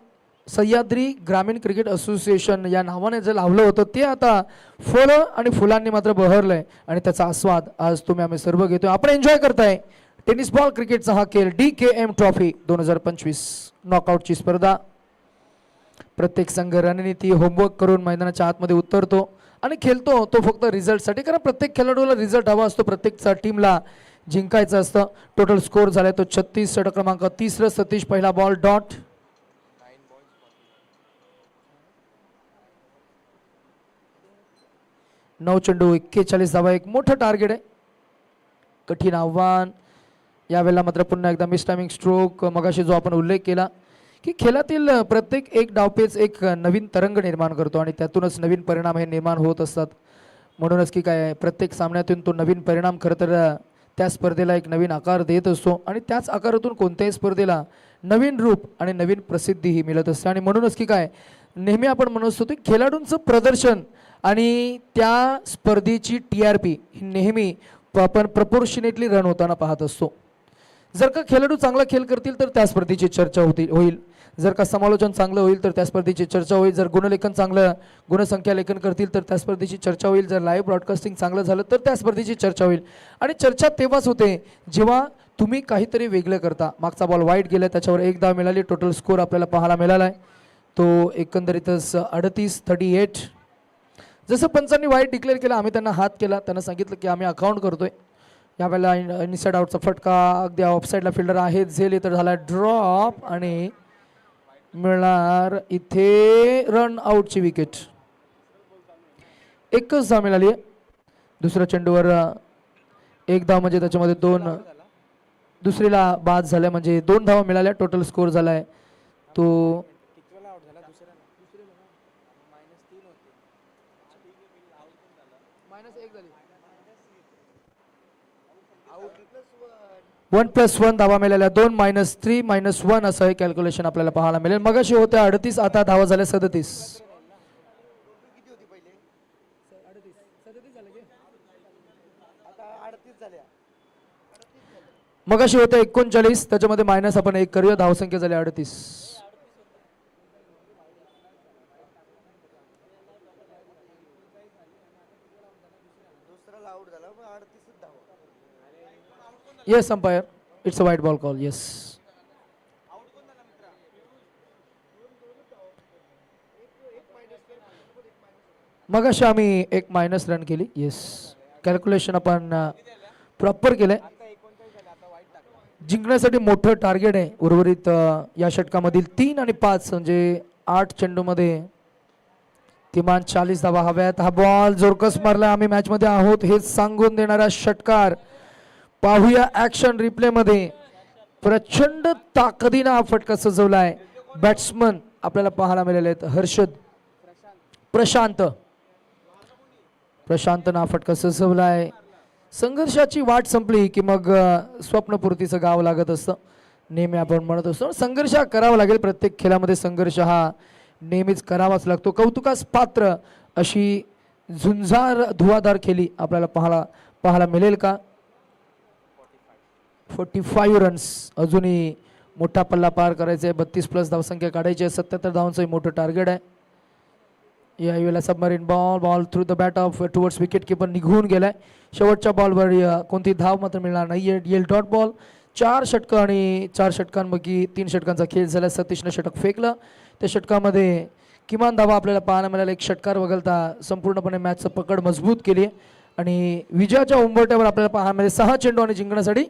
Speaker 2: सह्याद्री ग्रामीण क्रिकेट असोसिएशन या नावाने जे लावलं होतं ते आता फळं आणि फुलांनी मात्र बहरलं आहे आणि त्याचा आस्वाद आज तुम्ही आम्ही सर्व घेतोय. आपण एन्जॉय करताय टेनिस बॉल क्रिकेटचा हा खेळ. DKM ट्रॉफी 2025 नॉकआउटची स्पर्धा. प्रत्येक संघ रणनीती होमवर्क करून मैदानाच्या आतमध्ये उतरतो आणि खेळतो तो फक्त रिझल्टसाठी, कारण प्रत्येक खेळाडूला रिझल्ट हवा असतो, प्रत्येक टीमला जिंकायचं असतं. टोटल स्कोर झालाय तो 36. षटक क्रमांक 30 सतीश, पहिला बॉल डॉट. 9 चेंडू 41 धावा, एक मोठं टार्गेट आहे, कठीण आव्हान. यावेळेला मात्र पुन्हा एकदा मिस टायमिंग स्ट्रोक. मगाशी जो आपण उल्लेख केला की खेळातील प्रत्येक एक डावपेच एक नवीन तरंग निर्माण करतो आणि त्यातूनच नवीन परिणाम हे निर्माण होत असतात. म्हणूनच की काय प्रत्येक सामन्यातून तो नवीन परिणाम खरं तर त्या स्पर्धेला एक नवीन आकार देत असतो आणि त्याच आकारातून कोणत्याही स्पर्धेला नवीन रूप आणि नवीन प्रसिद्धीही मिळत असते. आणि म्हणूनच की काय नेहमी आपण म्हणत असतो की खेळाडूंचं प्रदर्शन आणि त्या स्पर्धेची TRP ही नेहमी आपण प्रपोर्शनेटली रन होताना पाहत असतो. जर का खेळाडू चांगला खेळ करतील तर त्या स्पर्धेची चर्चा होईल. जर का समालोचन चांगलं होईल तर त्या स्पर्धेची चर्चा होईल. जर गुणलेखन चांगलं गुणसंख्या लेखन करतील तर त्या स्पर्धेची चर्चा होईल. जर लाईव्ह ब्रॉडकास्टिंग चांगलं झालं तर त्या स्पर्धेची चर्चा होईल. आणि चर्चा तेव्हाच होते जेव्हा तुम्ही काहीतरी वेगळं करता. मागचा बॉल वाईट गेला, त्याच्यावर एक धाव मिळाली. टोटल स्कोर आपल्याला पाहायला मिळाला आहे तो एकंदरीतच 38. जसं पंचांनी वाईट डिक्लेअर केलं, आम्ही त्यांना हात केला, त्यांना सांगितलं की आम्ही अकाउंट करतोय. यावेळेला इनसाइड आउटचा फटका, अगदी ऑफसाईडला फिल्डर आहे, झेल तर झाला ड्रॉप आणि मिळणार इथे रन आउटची विकेट. एकच धाव मिळाली आहे. दुसऱ्या चेंडूवर एक धाव म्हणजे त्याच्यामध्ये 2, दुसरीला बाद झाल्या म्हणजे 2 धावा मिळाल्या. टोटल स्कोर झालाय तो 1+1 धावा मिळाल्या. 2 -3 -1 असं हे कॅल्क्युलेशन आपल्याला पाहायला मिळेल. मगाशी होत्या 38, आता धावा झाल्या 37. मगाशी होत्या 39, त्याच्यामध्ये मायनस आपण 1 करूया, धावसंख्या झाली 38. Yes, umpire. It's a white ball call. Yes. मगाशी आम्ही एक मायनस रन केली. येस, कॅल्क्युलेशन आपण प्रॉपर केलंय. जिंकण्यासाठी मोठं टार्गेट आहे. उर्वरित या षटकामधील 3 आणि 5 म्हणजे 8 चेंडूमध्ये किमान 40 धावा हव्यात. हा बॉल जोरकस मारला. आम्ही मॅच मध्ये आहोत हे सांगून देणारा षटकार पाहूया ऍक्शन रिप्ले मध्ये. प्रचंड ताकदीनं हा फटका सजवलाय. बॅट्समन आपल्याला पाहायला मिळाले आहेत. हर्षद, प्रशांतनं हा फटका सजवलाय. संघर्षाची वाट संपली की मग स्वप्नपूर्तीचं गाव लागत असतं. नेहमी आपण म्हणत असतो संघर्ष करावा लागेल. प्रत्येक खेळामध्ये संघर्ष हा नेहमीच करावाच लागतो. कौतुकास पात्र अशी झुंजार धुवाधार खेळी आपल्याला पाहायला मिळेल का? 45 रन्स. अजूनही मोठा पल्ला पार करायचा आहे. 32+ धावसंख्या काढायची आहे. 77 धावांचं मोठं टार्गेट आहे. यावेळेला submarine ball through the bat of towards wicket keeper निघून गेलाय. शेवटच्या बॉलवर कोणती धाव मात्र मिळणार नाही. L dot ball. 4 षटकं आणि 4 षटकांपैकी 3 षटकांचा खेळ झाला. सतीशनं षटक फेकलं. त्या षटकामध्ये किमान धावा आपल्याला पाहायला मिळाला. एक षटकार वगळता संपूर्णपणे मॅचचं पकड मजबूत केली आहे आणि विजयाच्या उंबरठ्यावर आपल्याला पाहायला मिळाले 6 चेंडू आणि जिंकण्यासाठी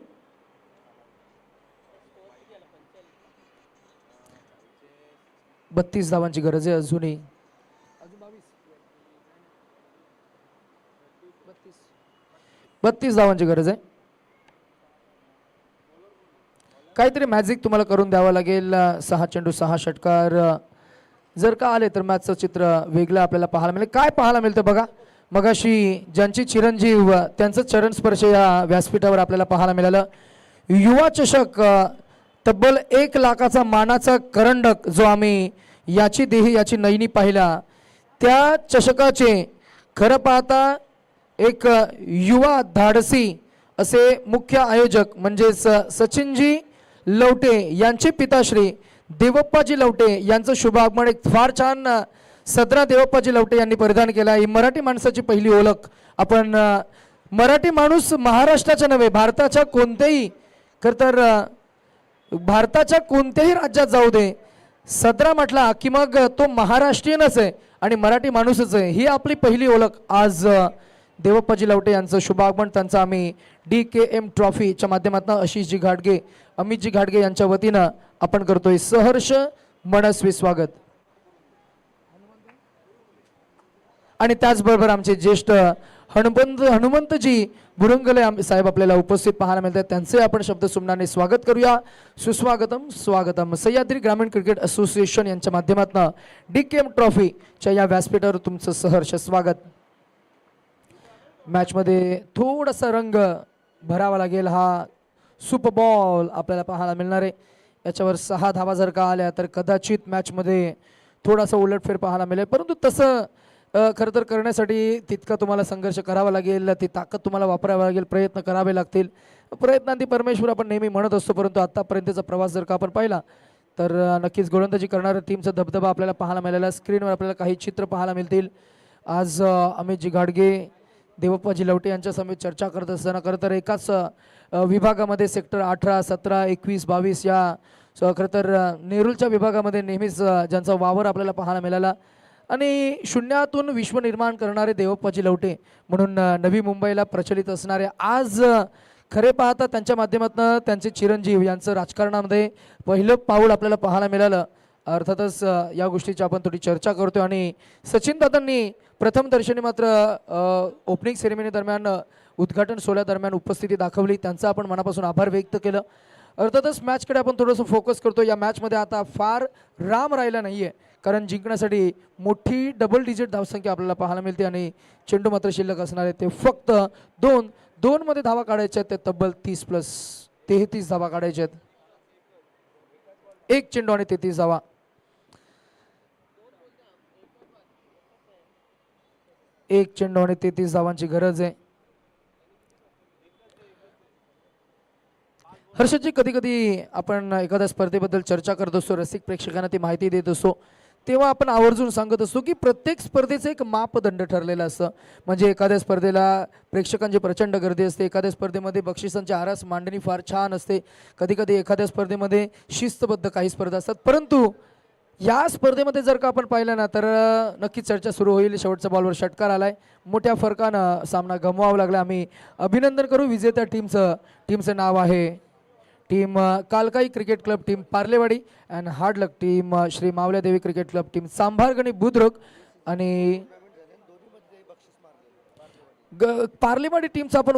Speaker 2: 32 धावांची गरज आहे. अजूनही 32 धावांची गरज आहे. काहीतरी मॅजिक तुम्हाला करून द्यावं लागेल. 6 चेंडू 6 षटकार जर का आले तर मॅचचं चित्र वेगळं आपल्याला पाहायला मिळेल. काय पाहायला मिळतं बघा. मगाशी ज्यांची चिरंजीव त्यांचं चरण स्पर्श या व्यासपीठावर आपल्याला पाहायला मिळालं. युवा चषक तब्बल 1 लाखाचा मानाचा करंडक जो आम्ही याची देही याची नयनी पाहिला. त्या चषकाचे खरं पाहता एक युवा धाडसी असे मुख्य आयोजक म्हणजेच सचिनजी लवटे यांचे पिताश्री देवप्पाजी लवटे यांचं शुभ आगमन. एक फार छान सदरा देवप्पाजी लवटे यांनी परिधान केला. ही मराठी माणसाची पहिली ओळख. आपण मराठी माणूस महाराष्ट्राच्या नव्हे भारताच्या कोणत्याही तर भारताच्या कोणत्याही राज्यात जाऊ दे, सदरा म्हटला की मग तो महाराष्ट्रीयनच आहे आणि मराठी माणूसच आहे. ही आपली पहिली ओळख. आज देवप्पाजी लवटे यांचं शुभ आगमन. त्यांचं आम्ही DKM ट्रॉफीच्या माध्यमातून आशिषजी घाटगे, अमितजी घाटगे यांच्या वतीनं आपण करतोय सहर्ष मनस्वी स्वागत. आणि त्याचबरोबर आमचे ज्येष्ठ हनुमंतजी बुरंगले साहेब आपल्याला उपस्थित पाहायला मिळतात. त्यांचे आपण शब्द सुमनाने स्वागत करूया. सुस्वागतम स्वागतम. सह्याद्री ग्रामीण क्रिकेट असोसिएशन यांच्या माध्यमातून DKM ट्रॉफीच्या या व्यासपीठावर तुमचं सहर्ष स्वागत. मॅचमध्ये थोडासा रंग भरावा लागेल. हा सुपर बॉल आपल्याला पाहायला मिळणार आहे. याच्यावर 6 धावा जर का आल्या तर कदाचित मॅचमध्ये थोडासा उलटफेर पाहायला मिळेल. परंतु तसं खरं तर करण्यासाठी तितका तुम्हाला संघर्ष करावा लागेल. ती ताकद तुम्हाला वापरावी लागेल. प्रयत्न करावे लागतील. प्रयत्नांती परमेश्वर आपण नेहमी म्हणत असतो. परंतु आत्तापर्यंतचा प्रवास जर का आपण पाहिला तर नक्कीच गोलंदाजी करणाऱ्या टीमचा धबधबा आपल्याला पाहायला मिळाला. स्क्रीनवर आपल्याला काही चित्र पाहायला मिळतील. आज अमितजी घाटगे, देवप्पाजी लवटे यांच्या समेत चर्चा करत असताना खरं तर एकाच विभागामध्ये सेक्टर 18, 17, 21, 22 या खरं तर नेरूलच्या विभागामध्ये नेहमीच ज्यांचा वावर आपल्याला पाहायला मिळाला आणि शून्यातून विश्व निर्माण करणारे देवप्पाजी लवटे म्हणून नवी मुंबईला प्रचलित असणारे आज खरे पाहता त्यांच्या माध्यमातून त्यांचे चिरंजीव यांचं राजकारणामध्ये पहिलं पाऊल आपल्याला पाहायला मिळालं. अर्थातच या गोष्टीची आपण थोडी चर्चा करतो आणि सचिन दादांनी प्रथम दर्शनी मात्र ओपनिंग सेरेमनी दरम्यान उद्घाटन सोहळ्यादरम्यान उपस्थिती दाखवली. त्यांचा आपण मनापासून आभार व्यक्त केलं. अर्थातच मॅचकडे आपण थोडंसं फोकस करतो. या मॅचमध्ये आता फार राम राहिला नाही आहे कारण जिंकण्यासाठी मोठी डबल डिजिट धावसंख्या आपल्याला पाहायला मिळते आणि चेंडू मात्र शिल्लक असणार आहे. ते फक्त 2 मध्ये धावा काढायच्या आहेत. ते तब्बल 30+33 धावा काढायच्या आहेत. 1 चेंडू आणि 33 धावा. एक चेंडू आणि 33 धावांची गरज आहे. हर्षदजी, कधी कधी आपण एखाद्या स्पर्धेबद्दल चर्चा करत असतो, रसिक प्रेक्षकांना ती माहिती देत असतो, तेव्हा आपण आवर्जून सांगत असतो की प्रत्येक स्पर्धेचं एक मापदंड ठरलेलं असतं. म्हणजे एखाद्या स्पर्धेला प्रेक्षकांची प्रचंड गर्दी असते, एखाद्या स्पर्धेमध्ये बक्षिसांची आरास मांडणी फार छान असते, कधी कधी एखाद्या स्पर्धेमध्ये शिस्तबद्ध काही स्पर्धा असतात. परंतु या स्पर्धेमध्ये जर का आपण पाहिलं ना तर नक्कीच चर्चा सुरू होईल. शेवटच्या बॉलवर षटकार आलाय, मोठ्या फरकानं सामना गमवावा लागला. आम्ही अभिनंदन करू विजेत्या टीमचं नाव आहे टीम कालकाई cricket club, team Parlewadi and hard luck, team Shri Mavlyadevi cricket club, team Sambhargani Budruk आणि पार्लेवाडी टीमचा आपण